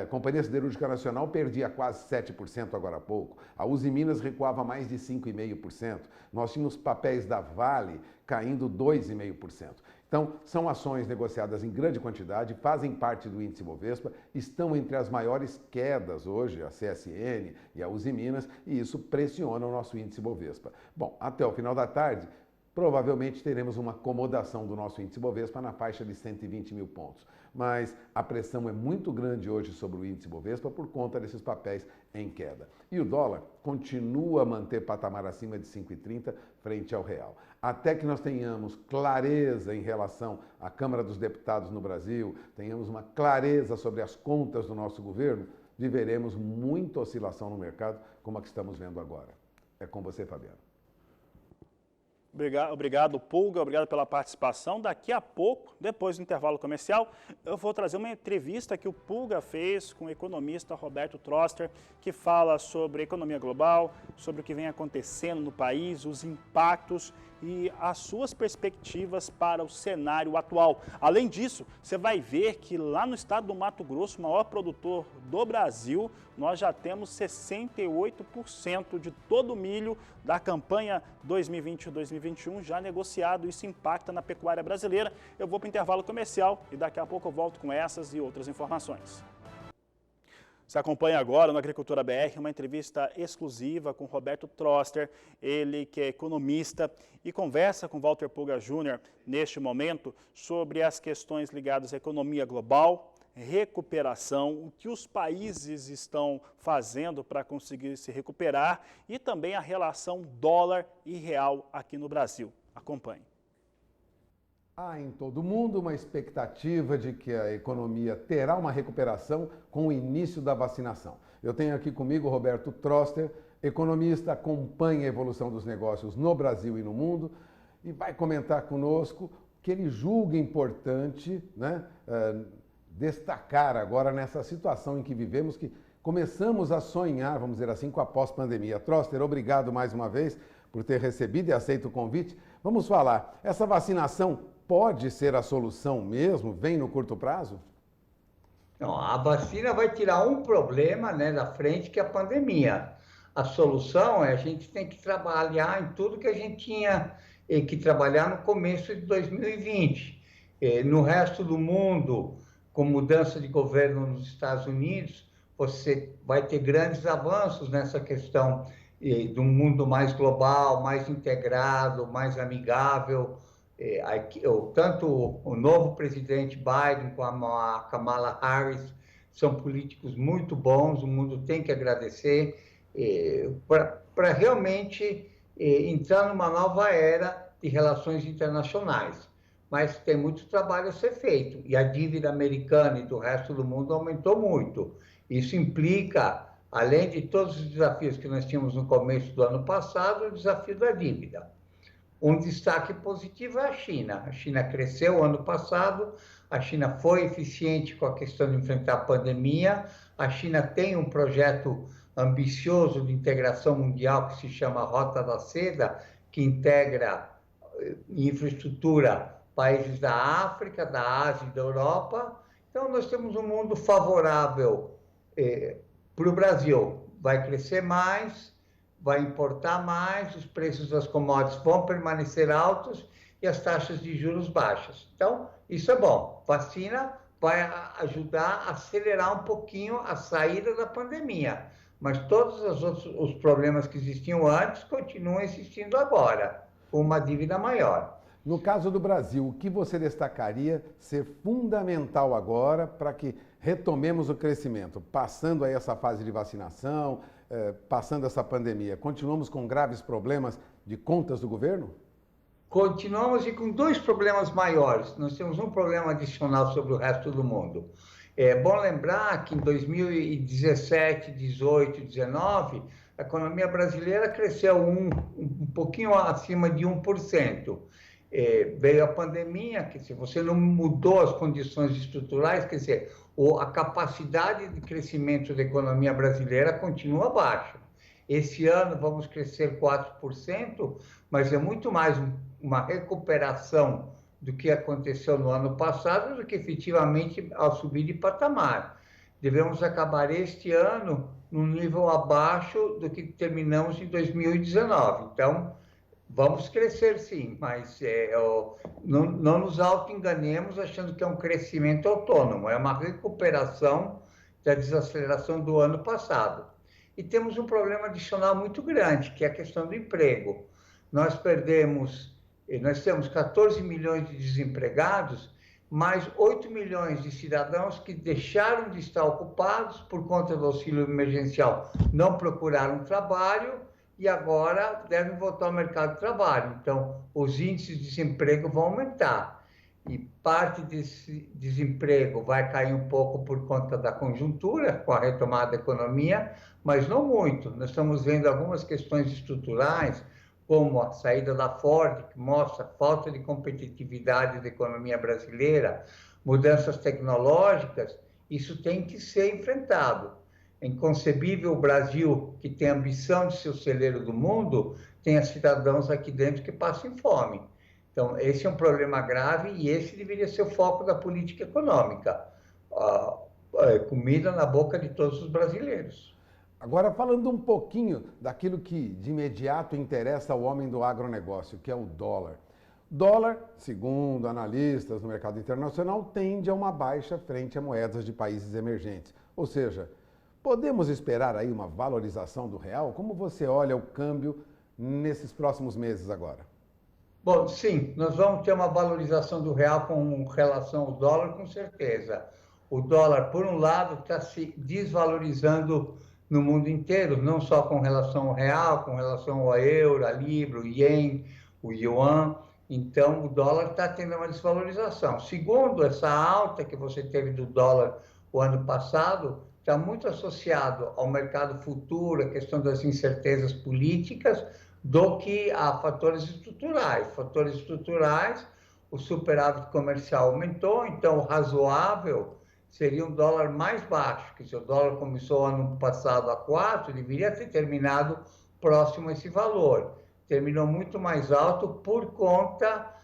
[SPEAKER 7] Companhia Siderúrgica Nacional perdia quase 7% agora há pouco. A Uzi Minas recuava mais de 5,5%. Nós tínhamos papéis da Vale caindo 2,5%. Então, são ações negociadas em grande quantidade, fazem parte do índice Bovespa, estão entre as maiores quedas hoje, a CSN e a Uzi Minas, e isso pressiona o nosso índice Bovespa. Bom, até o final da tarde, provavelmente teremos uma acomodação do nosso índice Bovespa na faixa de 120 mil pontos. Mas a pressão é muito grande hoje sobre o índice Bovespa por conta desses papéis em queda. E o dólar continua a manter patamar acima de 5,30 frente ao real. Até que nós tenhamos clareza em relação à Câmara dos Deputados no Brasil, tenhamos uma clareza sobre as contas do nosso governo, viveremos muita oscilação no mercado, como a que estamos vendo agora. É com você, Fabiano.
[SPEAKER 1] Obrigado, Pulga, obrigado pela participação. Daqui a pouco, depois do intervalo comercial, eu vou trazer uma entrevista que o Pulga fez com o economista Roberto Troster, que fala sobre economia global, sobre o que vem acontecendo no país, os impactos e as suas perspectivas para o cenário atual. Além disso, você vai ver que lá no estado do Mato Grosso, o maior produtor do Brasil, nós já temos 68% de todo o milho da campanha 2020-2021 já negociado. Isso impacta na pecuária brasileira. Eu vou para o intervalo comercial e daqui a pouco eu volto com essas e outras informações. Você acompanha agora no Agricultura BR uma entrevista exclusiva com Roberto Troster, ele que é economista e conversa com Walter Pulga Jr. neste momento sobre as questões ligadas à economia global, recuperação, o que os países estão fazendo para conseguir se recuperar e também a relação dólar e real aqui no Brasil. Acompanhe.
[SPEAKER 7] Há em todo o mundo uma expectativa de que a economia terá uma recuperação com o início da vacinação. Eu tenho aqui comigo o Roberto Troster, economista, acompanha a evolução dos negócios no Brasil e no mundo e vai comentar conosco que ele julga importante, né, destacar agora nessa situação em que vivemos, que começamos a sonhar, vamos dizer assim, com a pós-pandemia. Troster, obrigado mais uma vez por ter recebido e aceito o convite. Vamos falar, essa vacinação pode ser a solução mesmo? Vem no curto prazo?
[SPEAKER 8] Não, a vacina vai tirar um problema, né, da frente, que é a pandemia. A solução é a gente tem que trabalhar em tudo que a gente tinha que trabalhar no começo de 2020. No resto do mundo, com mudança de governo nos Estados Unidos, você vai ter grandes avanços nessa questão do mundo mais global, mais integrado, mais amigável. Tanto o novo presidente Biden como a Kamala Harris são políticos muito bons, o mundo tem que agradecer para realmente entrar numa nova era de relações internacionais. Mas tem muito trabalho a ser feito e a dívida americana e do resto do mundo aumentou muito. Isso implica, além de todos os desafios que nós tínhamos no começo do ano passado, o desafio da dívida. Um destaque positivo é a China. A China cresceu ano passado, a China foi eficiente com a questão de enfrentar a pandemia, a China tem um projeto ambicioso de integração mundial que se chama Rota da Seda, que integra infraestrutura países da África, da Ásia e da Europa. Então, nós temos um mundo favorável para o Brasil. Vai crescer mais, vai importar mais, os preços das commodities vão permanecer altos e as taxas de juros baixas. Então, isso é bom. Vacina vai ajudar a acelerar um pouquinho a saída da pandemia. Mas todos os problemas que existiam antes continuam existindo agora, com uma dívida maior.
[SPEAKER 7] No caso do Brasil, o que você destacaria ser fundamental agora para que retomemos o crescimento? Passando aí essa fase de vacinação, passando essa pandemia, continuamos com graves problemas de contas do governo?
[SPEAKER 8] Continuamos e com dois problemas maiores. Nós temos um problema adicional sobre o resto do mundo. É bom lembrar que em 2017, 18, 19, a economia brasileira cresceu um pouquinho acima de 1%. Veio a pandemia, que se você não mudou as condições estruturais, quer dizer, a capacidade de crescimento da economia brasileira continua baixa. Esse ano vamos crescer 4%, mas é muito mais uma recuperação do que aconteceu no ano passado do que efetivamente ao subir de patamar. Devemos acabar este ano num nível abaixo do que terminamos em 2019. Então, Vamos crescer sim, mas não nos auto-enganemos achando que é um crescimento autônomo, é uma recuperação da desaceleração do ano passado. E temos um problema adicional muito grande, que é a questão do emprego. Nós temos 14 milhões de desempregados, mais 8 milhões de cidadãos que deixaram de estar ocupados por conta do auxílio emergencial, não procuraram trabalho e agora devem voltar ao mercado de trabalho. Então, os índices de desemprego vão aumentar. E parte desse desemprego vai cair um pouco por conta da conjuntura, com a retomada da economia, mas não muito. Nós estamos vendo algumas questões estruturais, como a saída da Ford, que mostra falta de competitividade da economia brasileira, mudanças tecnológicas, isso tem que ser enfrentado. É inconcebível o Brasil, que tem a ambição de ser o celeiro do mundo, tenha cidadãos aqui dentro que passem fome. Então, esse é um problema grave e esse deveria ser o foco da política econômica. Comida na boca de todos os brasileiros.
[SPEAKER 7] Agora, falando um pouquinho daquilo que de imediato interessa ao homem do agronegócio, que é o dólar. Dólar, segundo analistas no mercado internacional, tende a uma baixa frente a moedas de países emergentes. Ou seja, podemos esperar aí uma valorização do real? Como você olha o câmbio nesses próximos meses agora?
[SPEAKER 8] Bom, sim, nós vamos ter uma valorização do real com relação ao dólar, com certeza. O dólar, por um lado, está se desvalorizando no mundo inteiro, não só com relação ao real, com relação ao euro, a libra, o ien, o yuan. Então, o dólar está tendo uma desvalorização. Segundo, essa alta que você teve do dólar o ano passado está muito associado ao mercado futuro, a questão das incertezas políticas, do que a fatores estruturais. Fatores estruturais, o superávit comercial aumentou, então o razoável seria um dólar mais baixo, que se o dólar começou ano passado a 4, deveria ter terminado próximo a esse valor. Terminou muito mais alto por conta,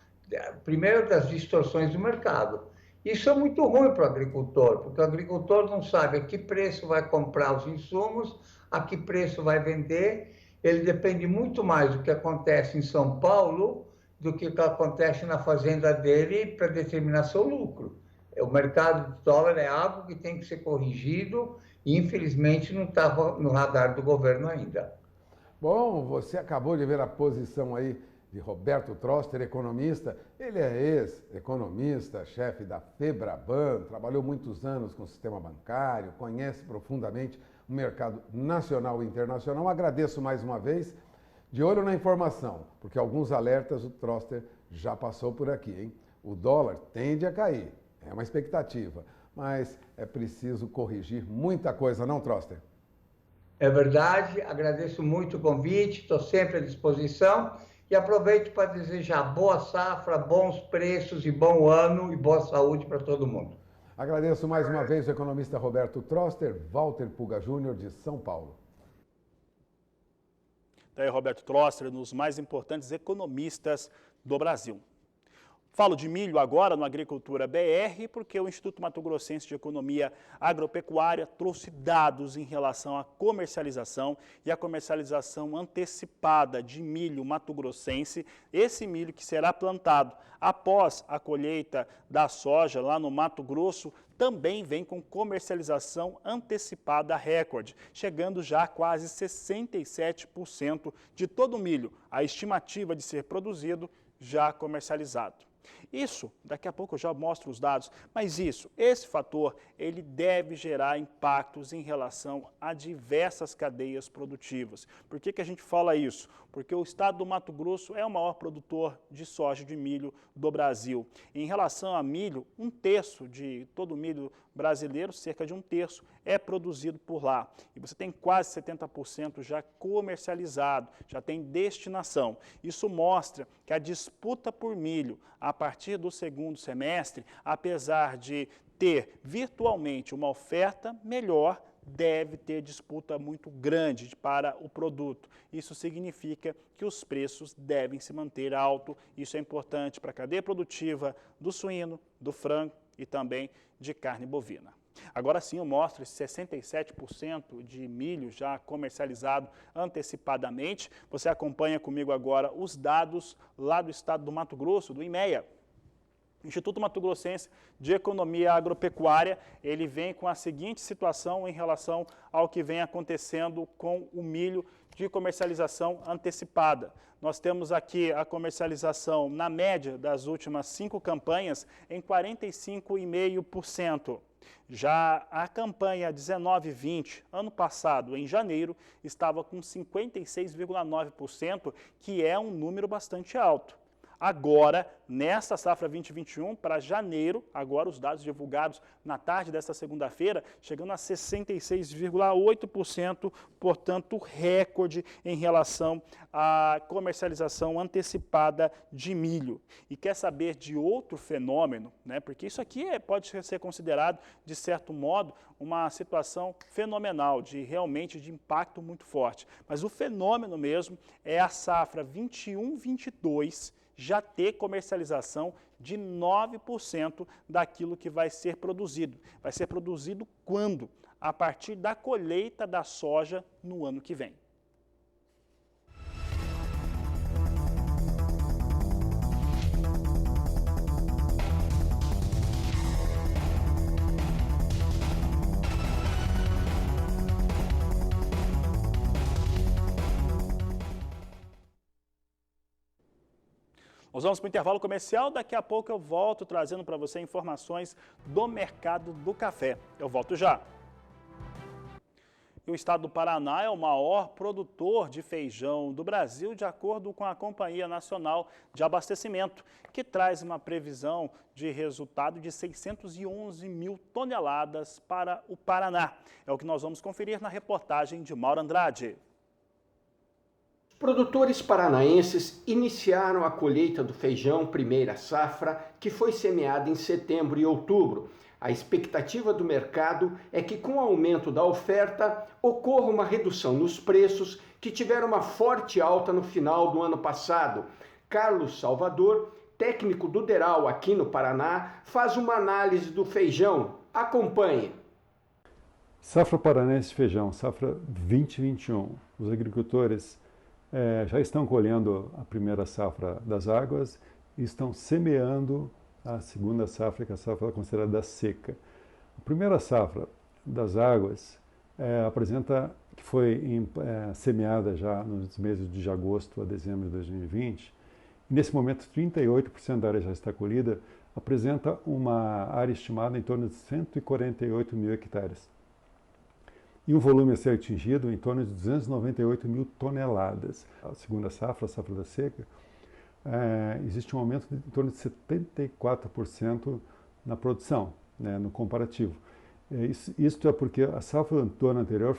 [SPEAKER 8] primeiro, das distorções do mercado. Isso é muito ruim para o agricultor, porque o agricultor não sabe a que preço vai comprar os insumos, a que preço vai vender. Ele depende muito mais do que acontece em São Paulo do que acontece na fazenda dele para determinar seu lucro. O mercado de dólar é algo que tem que ser corrigido e, infelizmente, não está no radar do governo ainda.
[SPEAKER 7] Bom, você acabou de ver a posição aí de Roberto Troster, economista. Ele é ex-economista, chefe da Febraban, trabalhou muitos anos com o sistema bancário, conhece profundamente o mercado nacional e internacional. Agradeço mais uma vez. De olho na informação, porque alguns alertas o Troster já passou por aqui, hein? O dólar tende a cair, é uma expectativa, mas é preciso corrigir muita coisa, não, Troster?
[SPEAKER 8] É verdade, agradeço muito o convite, estou sempre à disposição e aproveito para desejar boa safra, bons preços e bom ano e boa saúde para todo mundo.
[SPEAKER 7] Agradeço mais uma vez o economista Roberto Troster, Walter Puga Júnior, de São Paulo.
[SPEAKER 1] Daí, Roberto Troster, um dos mais importantes economistas do Brasil. Falo de milho agora no Agricultura BR, porque o Instituto Mato Grossense de Economia Agropecuária trouxe dados em relação à comercialização e a comercialização antecipada de milho mato-grossense, esse milho que será plantado após a colheita da soja lá no Mato Grosso, também vem com comercialização antecipada recorde, chegando já a quase 67% de todo o milho, a estimativa de ser produzido já comercializado. Isso, daqui a pouco eu já mostro os dados, mas esse fator, ele deve gerar impactos em relação a diversas cadeias produtivas. Por que a gente fala isso? Porque o estado do Mato Grosso é o maior produtor de soja e de milho do Brasil. Em relação a milho, 1/3 de todo o milho brasileiro, cerca de 1/3, é produzido por lá. E você tem quase 70% já comercializado, já tem destinação. Isso mostra que a disputa por milho, a partir do segundo semestre, apesar de ter virtualmente uma oferta melhor, deve ter disputa muito grande para o produto. Isso significa que os preços devem se manter alto. Isso é importante para a cadeia produtiva do suíno, do frango e também de carne bovina. Agora sim eu mostro esse 67% de milho já comercializado antecipadamente. Você acompanha comigo agora os dados lá do estado do Mato Grosso, do IMEA. Instituto Mato Grossense de Economia Agropecuária, ele vem com a seguinte situação em relação ao que vem acontecendo com o milho de comercialização antecipada. Nós temos aqui a comercialização na média das últimas 5 campanhas em 45,5%. Já a campanha 19-20, ano passado, em janeiro, estava com 56,9%, que é um número bastante alto. Agora, nesta safra 2021, para janeiro, agora os dados divulgados na tarde desta segunda-feira, chegando a 66,8%, portanto, recorde em relação à comercialização antecipada de milho. E quer saber de outro fenômeno, né? Porque isso aqui pode ser considerado, de certo modo, uma situação fenomenal, realmente de impacto muito forte. Mas o fenômeno mesmo é a safra 21-22, já ter comercialização de 9% daquilo que vai ser produzido. Vai ser produzido quando? A partir da colheita da soja no ano que vem. Nós vamos para o intervalo comercial, daqui a pouco eu volto trazendo para você informações do mercado do café. Eu volto já. E o estado do Paraná é o maior produtor de feijão do Brasil, de acordo com a Companhia Nacional de Abastecimento, que traz uma previsão de resultado de 611 mil toneladas para o Paraná. É o que nós vamos conferir na reportagem de Mauro Andrade.
[SPEAKER 4] Produtores paranaenses iniciaram a colheita do feijão primeira safra, que foi semeada em setembro e outubro. A expectativa do mercado é que, com o aumento da oferta, ocorra uma redução nos preços, que tiveram uma forte alta no final do ano passado. Carlos Salvador, técnico do Deral aqui no Paraná, faz uma análise do feijão. Acompanhe.
[SPEAKER 9] Safra paranaense de feijão, safra 2021. Os agricultores já estão colhendo a primeira safra das águas e estão semeando a segunda safra, que é a safra considerada seca. A primeira safra das águas que foi semeada já nos meses de agosto a dezembro de 2020. E nesse momento, 38% da área já está colhida, apresenta uma área estimada em torno de 148 mil hectares. E um volume a ser atingido em torno de 298 mil toneladas. A segunda safra, a safra da seca, existe um aumento de em torno de 74% na produção, né, no comparativo. Isto é porque a safra do ano anterior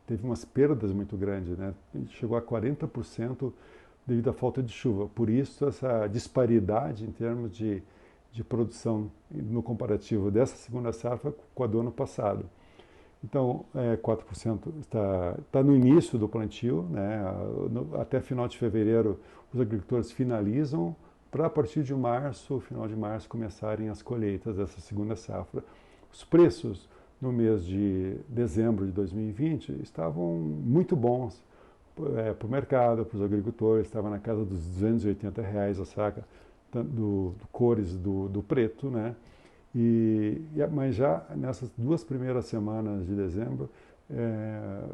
[SPEAKER 9] teve umas perdas muito grandes, né? Chegou a 40% devido à falta de chuva. Por isso, essa disparidade em termos de produção no comparativo dessa segunda safra com a do ano passado. Então, 4% está no início do plantio, né? Até final de fevereiro os agricultores finalizam para a partir de março, final de março, começarem as colheitas dessa segunda safra. Os preços no mês de dezembro de 2020 estavam muito bons para o mercado, para os agricultores, estava na casa dos R$280 a saca do cores do preto, né? Mas já nessas 2 primeiras semanas de dezembro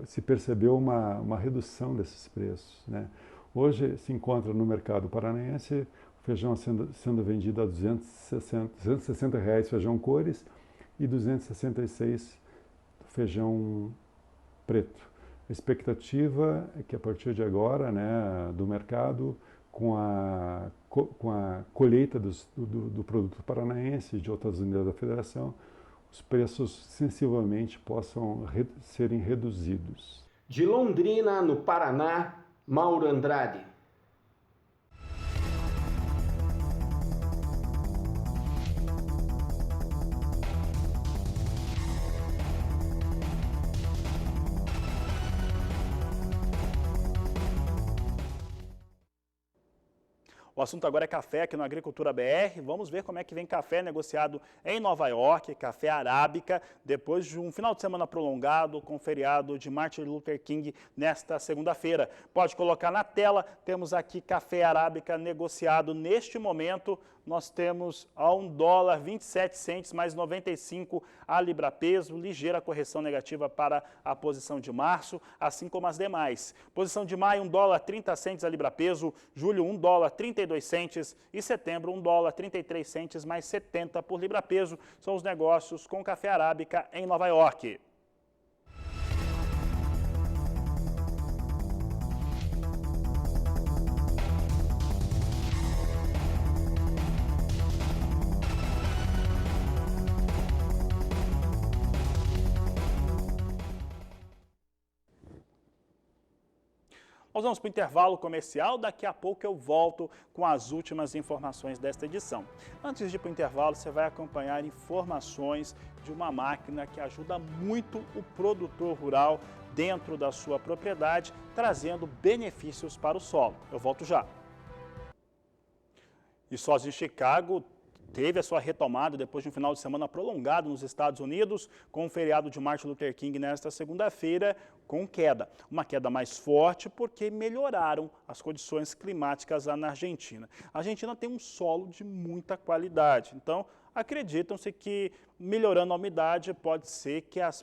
[SPEAKER 9] se percebeu uma redução desses preços, né? Hoje se encontra no mercado paranaense o feijão sendo vendido a R$260 feijão cores e R$266 feijão preto. A expectativa é que a partir de agora, né, do mercado, com a colheita do produto paranaense e de outras unidades da federação, os preços sensivelmente possam serem reduzidos.
[SPEAKER 4] De Londrina, no Paraná, Mauro Andrade.
[SPEAKER 1] O assunto agora é café aqui no Agricultura BR. Vamos ver como é que vem café negociado em Nova York, café arábica, depois de um final de semana prolongado com o feriado de Martin Luther King nesta segunda-feira. Pode colocar na tela, temos aqui café arábica negociado neste momento. Nós temos a $1,27 mais 95 a libra peso, ligeira correção negativa para a posição de março, assim como as demais. Posição de maio, $1,30 a libra peso, julho $1,32 e setembro $1,33 mais 70 por libra peso. São os negócios com café arábica em Nova York. Nós vamos para o intervalo comercial, daqui a pouco eu volto com as últimas informações desta edição. Antes de ir para o intervalo, você vai acompanhar informações de uma máquina que ajuda muito o produtor rural dentro da sua propriedade, trazendo benefícios para o solo. Eu volto já. E soja em Chicago teve a sua retomada depois de um final de semana prolongado nos Estados Unidos, com o feriado de Martin Luther King nesta segunda-feira, com queda. Uma queda mais forte porque melhoraram as condições climáticas lá na Argentina. A Argentina tem um solo de muita qualidade, então acreditam-se que melhorando a umidade podem ser que as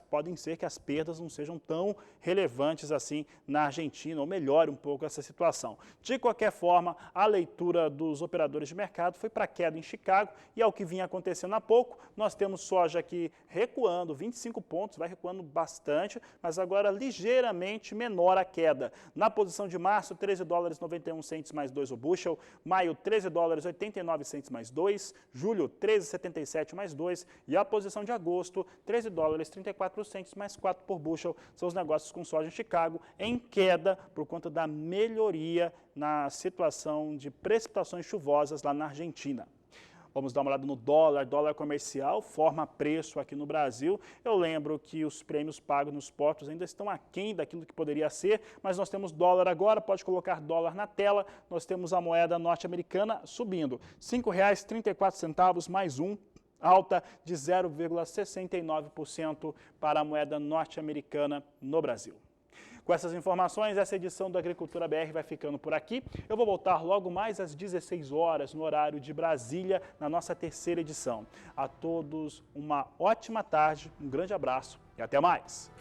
[SPEAKER 1] perdas não sejam tão relevantes assim na Argentina, ou melhore um pouco essa situação. De qualquer forma, a leitura dos operadores de mercado foi para queda em Chicago e ao que vinha acontecendo há pouco, nós temos soja aqui recuando 25 pontos, vai recuando bastante, mas agora ligeiramente menor a queda. Na posição de março, $13,91 mais 2 o bushel, maio $13,89 mais 2, julho $13,77 mais 2 e a posição de agosto, $13,34 mais 4 por bushel. São os negócios com soja em Chicago em queda por conta da melhoria na situação de precipitações chuvosas lá na Argentina. Vamos dar uma olhada no dólar. Dólar comercial forma preço aqui no Brasil. Eu lembro que os prêmios pagos nos portos ainda estão aquém daquilo que poderia ser, mas nós temos dólar agora, pode colocar dólar na tela. Nós temos a moeda norte-americana subindo, R$ 5,34 mais 1. Alta de 0,69% para a moeda norte-americana no Brasil. Com essas informações, essa edição do Agricultura BR vai ficando por aqui. Eu vou voltar logo mais às 16 horas, no horário de Brasília, na nossa terceira edição. A todos uma ótima tarde, um grande abraço e até mais!